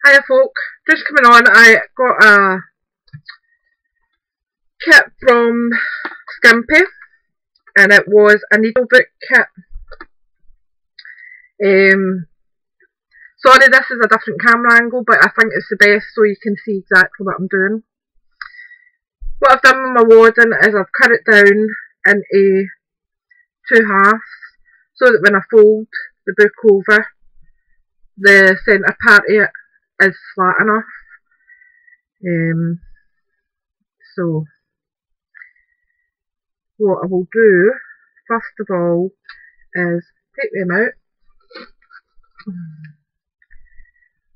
Hiya folk, just coming on, I got a kit from Stickpin and it was a needle book kit. Sorry this is a different camera angle, but I think it's the best so you can see exactly what I'm doing. What I've done with my wadding is I've cut it down into two halves so that when I fold the book over, the centre part of it is flat enough. So what I will do first of all is take them out,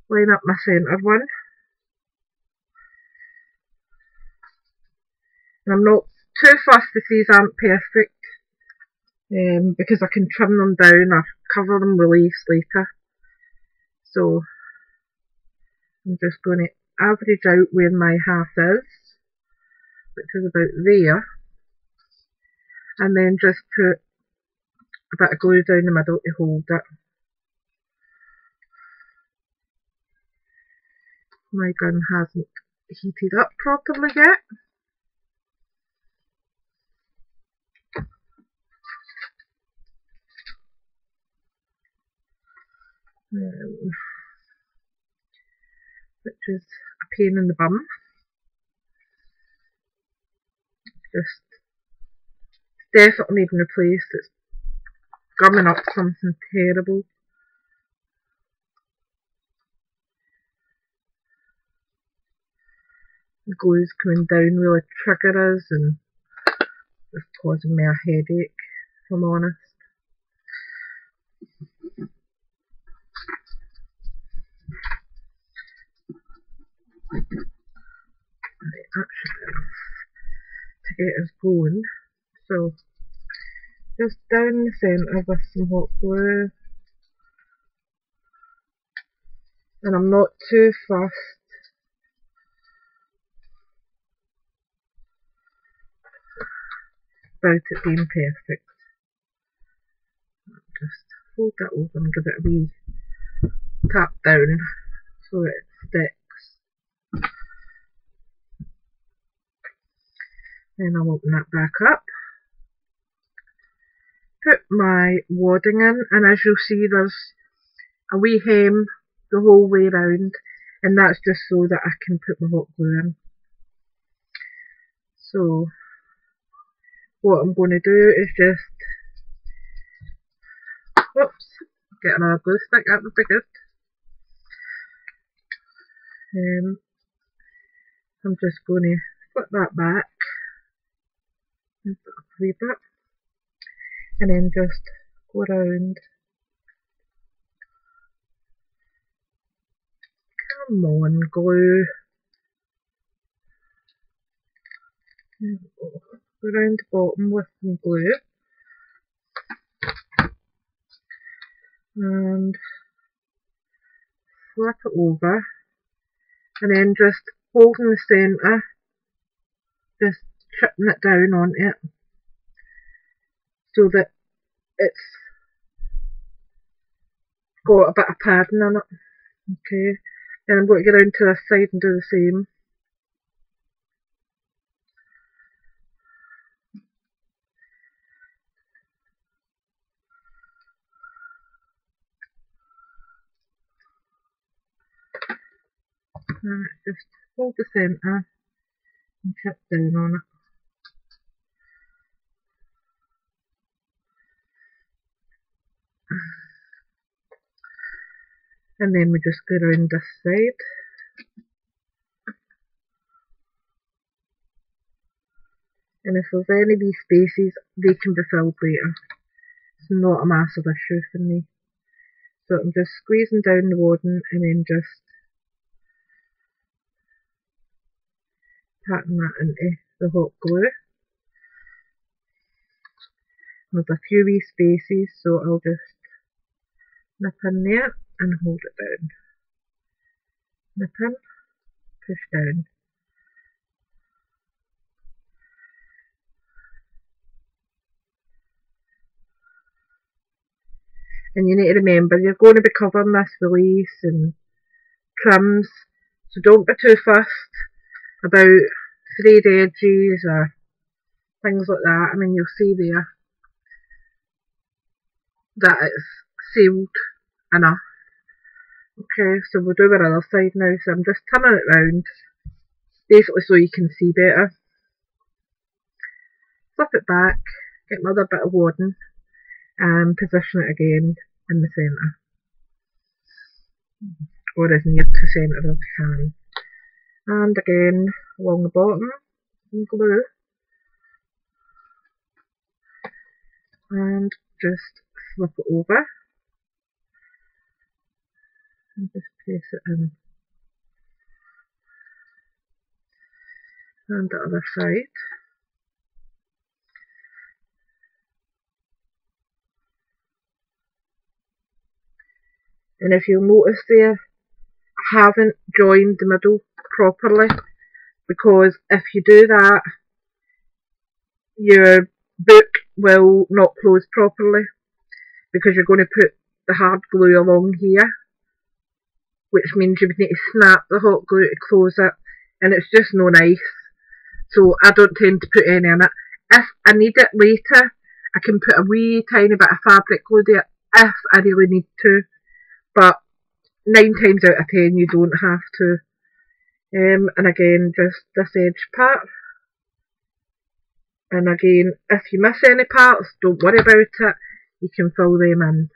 line up my centre one, and I'm not too fussed if these aren't perfect because I can trim them down or cover them with lace later. So I'm just going to average out where my half is, which is about there, and then just put a bit of glue down the middle to hold it. My gun hasn't heated up properly yet. Which is a pain in the bum. Just definitely needing replaced. It's gumming up something terrible. The glue's coming down where the trigger is and just causing me a headache, if I'm honest. Right, that should be enough to get us going. So just down the centre with some hot glue, and I'm not too fussed about it being perfect. Just fold that over and give it a wee tap down so it sticks. Then I'll open that back up, put my wadding in, and as you'll see there's a wee hem the whole way round, and that's just so that I can put my hot glue in. So what I'm going to do is just, whoops, get another glue stick, that would be good. I'm just going to flip that back, and put up a wee bit, and then just go around. Come on, glue. Go around the bottom with some glue. And flip it over. And then just holding the centre, just chipping it down on it. So that it's got a bit of padding in it. Okay. Then I'm going to go down to this side and do the same. And just hold the centre and chip down on it. And then we just go around this side. And if there's any wee spaces, they can be filled later. It's not a massive issue for me. So I'm just squeezing down the wadding and then just patting that into the hot glue. There's a few wee spaces, so I'll just nip in there and hold it down. Nip in, push down. And you need to remember, you're going to be covering this with lace and trims, so don't be too fussed about frayed edges or things like that. I mean, you'll see there that it's sealed enough. Okay, so we'll do our other side now, so I'm just turning it round, basically so you can see better. Flip it back, get another bit of wadding, and position it again in the centre, or as near to centre as you can. And again along the bottom, some glue, and just flip it over, and just place it in. And the other side. And if you'll notice there, I haven't joined the middle properly, because if you do that, your book will not close properly, because you're going to put the hard glue along here, which means you would need to snap the hot glue to close it, and it's just no nice. So I don't tend to put any in it. If I need it later, I can put a wee tiny bit of fabric glue there if I really need to, but 9 times out of 10 you don't have to. And again, just this edge part. And again, if you miss any parts, don't worry about it, you can fill them in.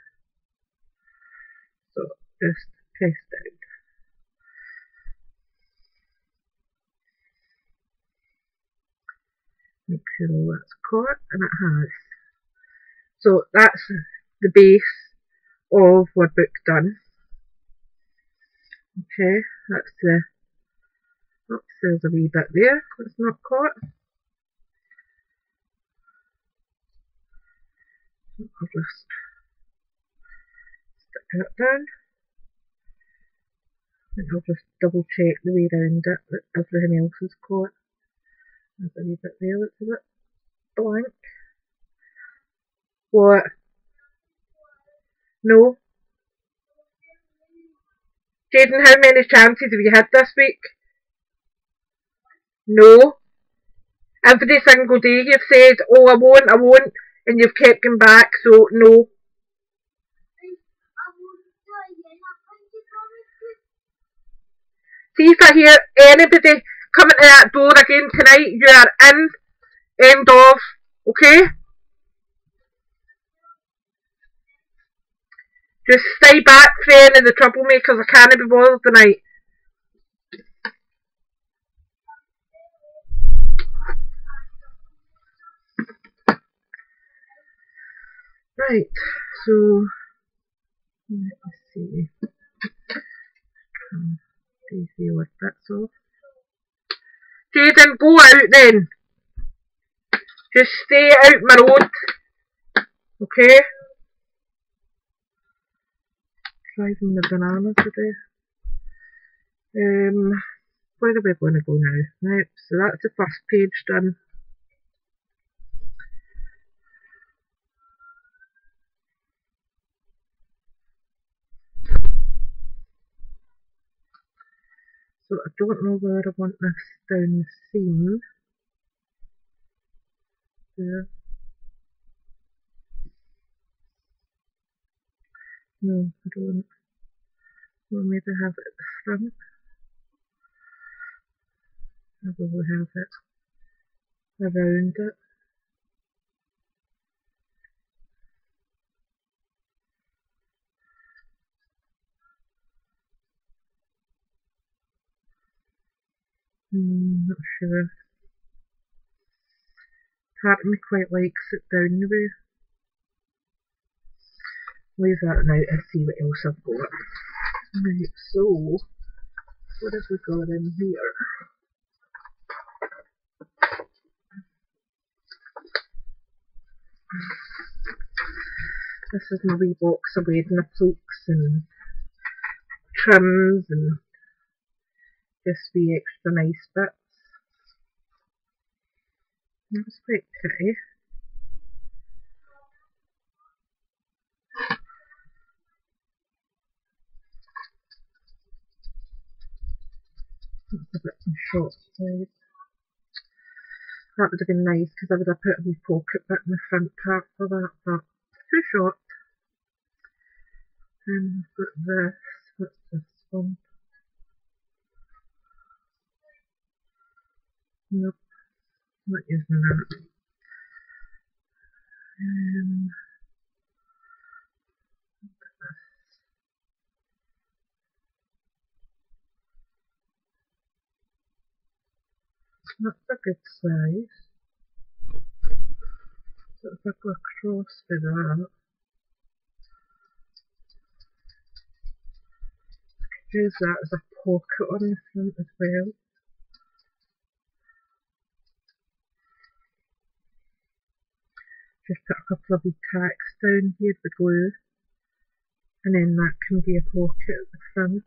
So just press down. Make sure all that's caught, and it has. So that's the base of our book done. Okay, that's the, oops, there's a wee bit there that's not caught. I'll just stick that down, and I'll just double check the way around it that everything else is caught. There's a wee bit there that's a bit blank. What? No? Jaden, how many chances have you had this week? No. Every single day you've said, oh, I won't, and you've kept going back, so no. See, if I hear anybody coming to that door again tonight, you are in, end of, okay? Just stay back for any of the troublemakers. I can't be bothered tonight. Right, so let me see. These wee bits off. Jaden, go out then. Just stay out my road. Okay? Driving the banana today. Where are we going to go now? Right, so that's the first page done. So I don't know where I want this down the seam. There. No, I don't. We'll maybe have it at the front. Maybe we'll have it around it. Not sure. Part of me quite likes it down the way. Leave that now and see what else I've got. Right, so what have we got in here? This is my wee box of wedding pleats and trims and just wee extra nice bits. That's quite pretty. That's a bit on short side. That would have been nice because I would have put a wee pocket bit in the front part for that, but too short. And I've got this. What's this one? Nope, not using that. That's a good size. So if I go across with that, I could use that as a pocket on the front as well. Just put a couple of wee tacks down here, the glue, and then that can be a pocket at the front.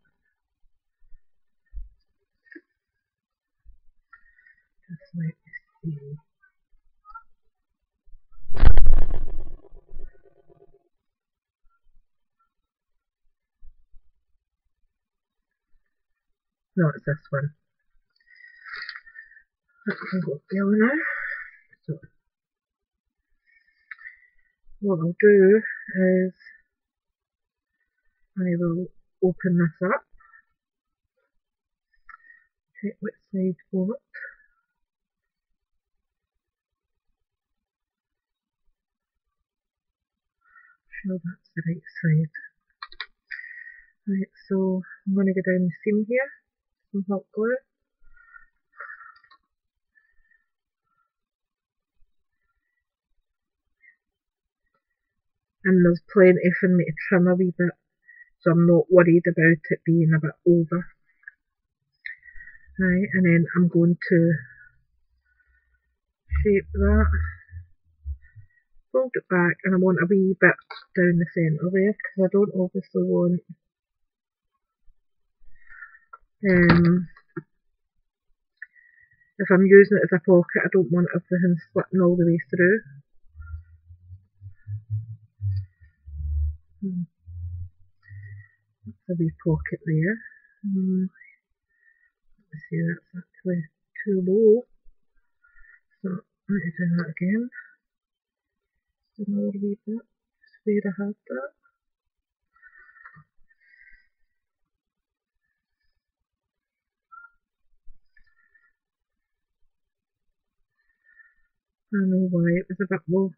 Just let me see. No, it's this one. That can go there now. So what I'll do is I will open this up, check which side what. Sure that's the right side. Right, so I'm going to go down the seam here, some hot glue. And there's plenty for me to trim a wee bit, so I'm not worried about it being a bit over. Right, and then I'm going to shape that, fold it back, and I want a wee bit down the centre there, because I don't obviously want if I'm using it as a pocket, I don't want everything slitting all the way through. That's a wee pocket there. Let's see, that's actually too low. So let me do that again. Just another wee bit, just where I had that. I don't know why it was a bit low.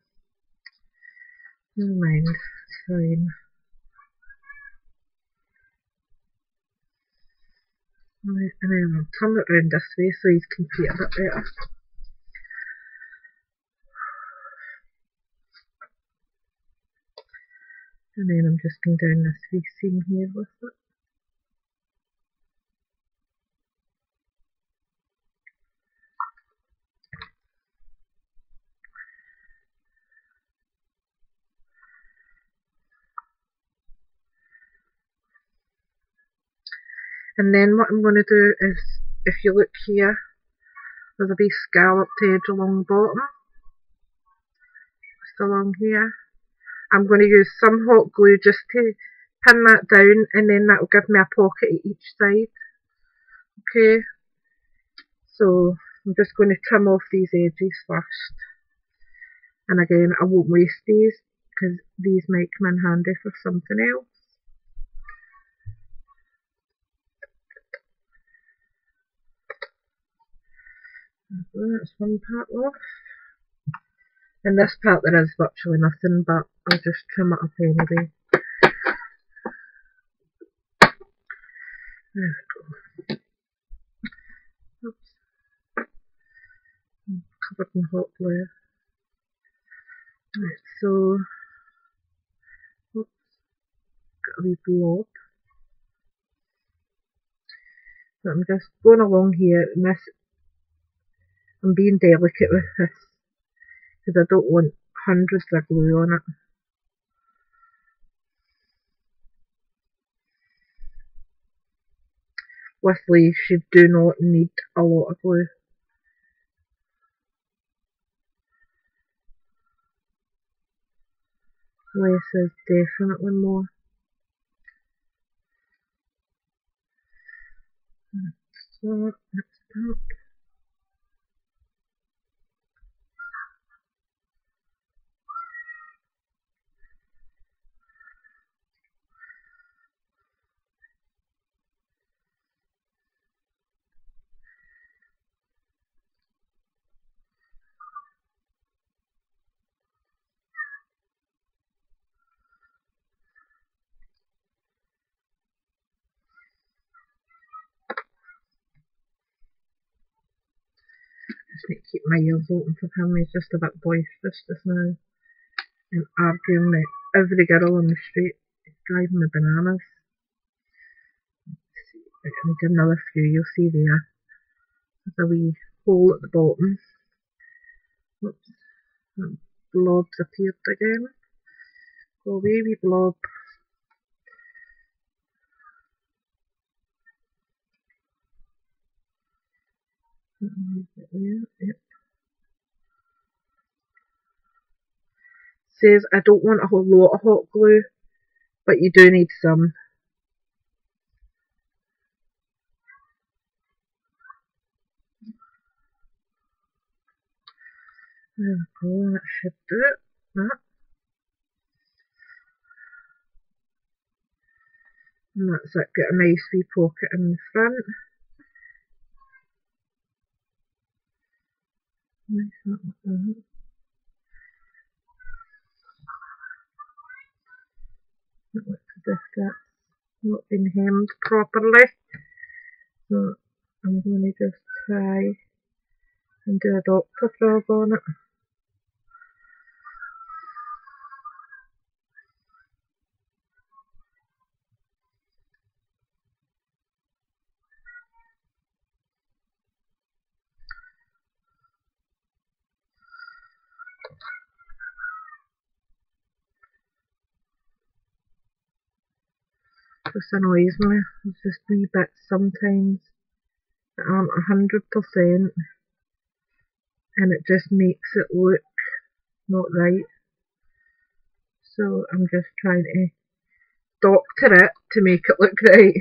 Never mind, it's fine. Right, and then I'll turn it round this way so you can see it a bit better. And then I'm just going down this wee seam here with it. And then what I'm going to do is, if you look here, there's a wee scalloped edge along the bottom, just along here. I'm going to use some hot glue just to pin that down, and then that will give me a pocket at each side. Okay, so I'm just going to trim off these edges first. And again, I won't waste these, because these might come in handy for something else. That's one part off. And this part there is virtually nothing, but I'll just trim it up anyway. There we go. Oops. I'm covered in hot glue. Right, so oops, got a wee blob. So I'm just going along here, and this, I'm being delicate with this, because I don't want hundreds of glue on it. With lace, you do not need a lot of glue. Lace is definitely more. So that's that. Just need to keep my ears open for him. He's just a bit boisterous just now and arguing with every girl on the street. It's driving me bananas. Let's see, I can do another few. You'll see there. There's a wee hole at the bottom. Oops, that blob's appeared again. Go away, wee blob. Yep. Says I don't want a whole lot of hot glue, but you do need some. There we go, that should do it. That. And that's it, get a nice wee pocket in the front. Nice like that. It looks as if that's not been hemmed properly. So I'm going to just try and do a doctor job on it. This annoys me. There's just wee bits sometimes that aren't 100% and it just makes it look not right. So I'm just trying to doctor it to make it look right.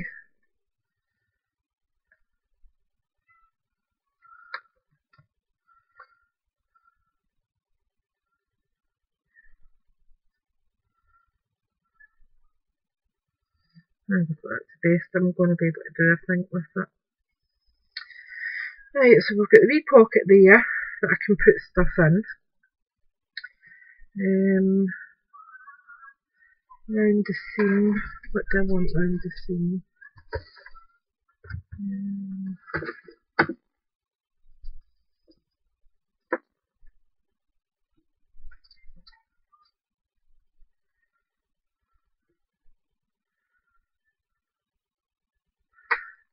That's the best I'm going to be able to do, I think, with it. Right, so we've got the wee pocket there that I can put stuff in. Round the seam. What do I want round the seam?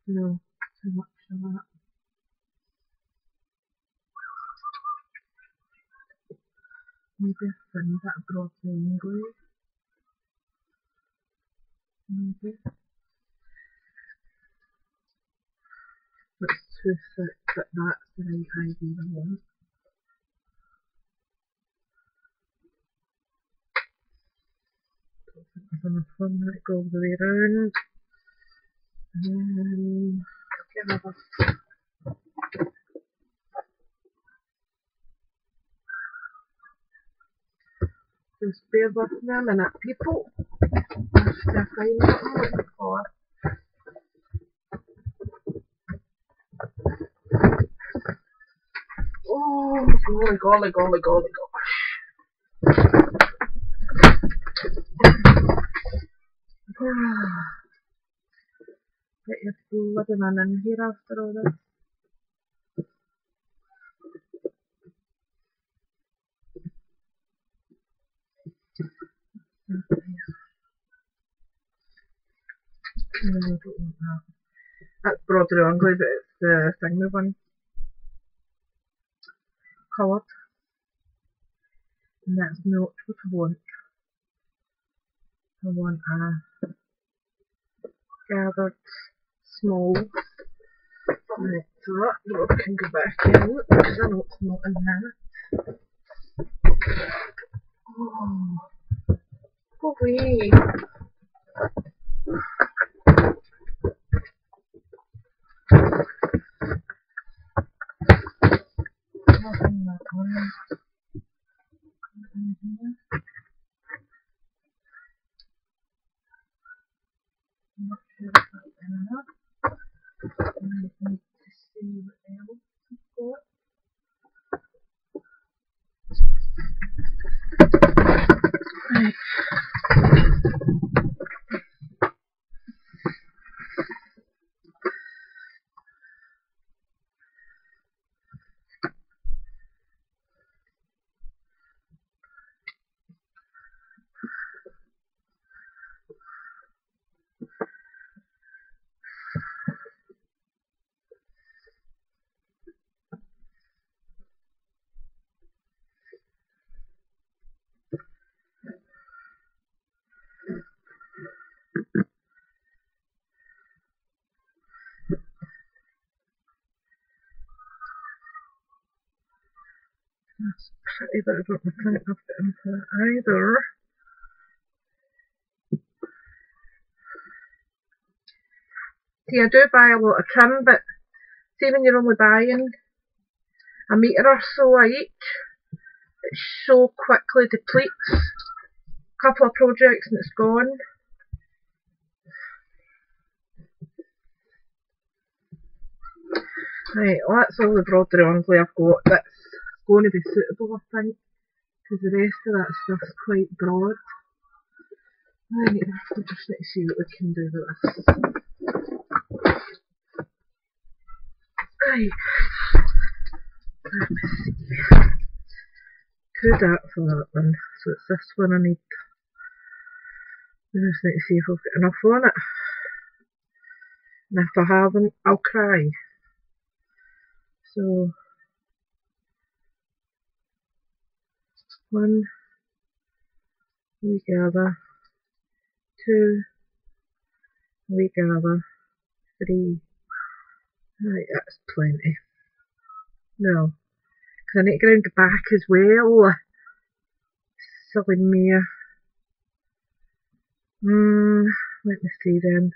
No, too much of that. Maybe a thin bit of broad angle. Maybe. That's too thick, but that's the right idea I want. Don't think there's enough on that, go all the way around. Get another. Just bear with me a minute, people. Just to find what I'm looking for. Oh, golly, golly, golly, gosh. Get your bloody man in here after all this. No, I don't want that. That's broadly ugly, but it's the thing we want. Coloured. And that's not what I want. I want a gathered small. Right, so that door can go back in, because I know it's not in that. Oh, go away. I need to see what else I've got. Right. That's pretty, but I don't think I've got in for that either. See, I do buy a lot of trim, but see when you're only buying a metre or so each, it so quickly depletes. A couple of projects and it's gone. Right, well that's all the broderie onsley I've got that's going to be suitable, I think, because the rest of that stuff's quite broad. Right, we just need to see what we can do with this. Right, let me see. Two darts for that one, so it's this one I need. We just need to see if I've got enough on it. And if I haven't, I'll cry. So, one, we gather, two, we gather, three. Right, that's plenty. No, because I need to go round the back as well. Silly me. Let me see then.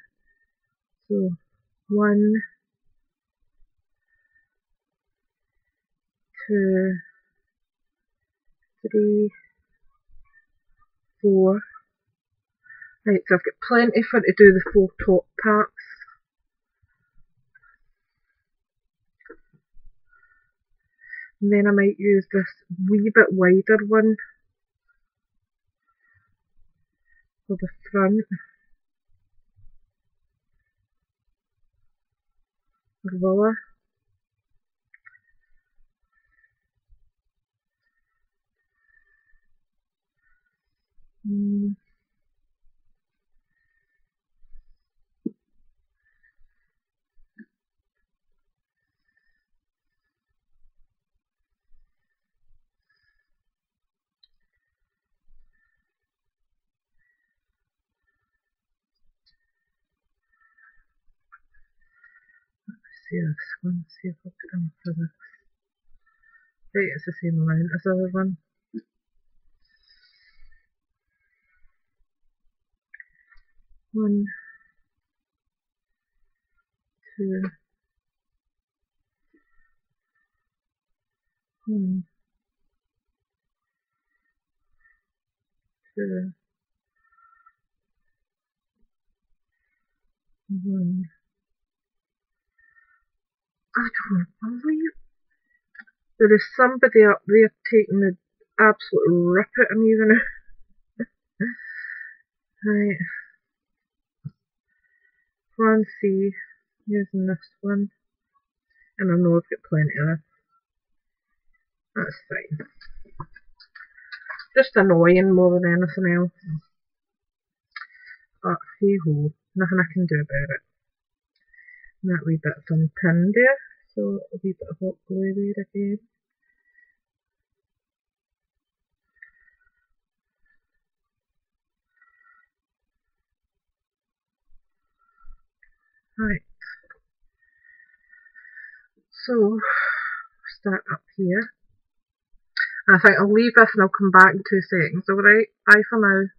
So, one, two, three, four. Right, so I've got plenty for to do the full top parts. And then I might use this wee bit wider one for the front. Or will I? See this one, see if I've got enough for this. Right, it's the same amount as the other one. One, two, one, two, one. I don't believe there is somebody up there taking the absolute rip out of me then. Right. One C, using this one. And I know I've got plenty of this. That's fine. Just annoying more than anything else. But hey ho, nothing I can do about it. And that wee bit's unpinned there, so a wee bit of hot glue there again. Right. So start up here. I think I'll leave this and I'll come back in 2 seconds, alright? Bye for now.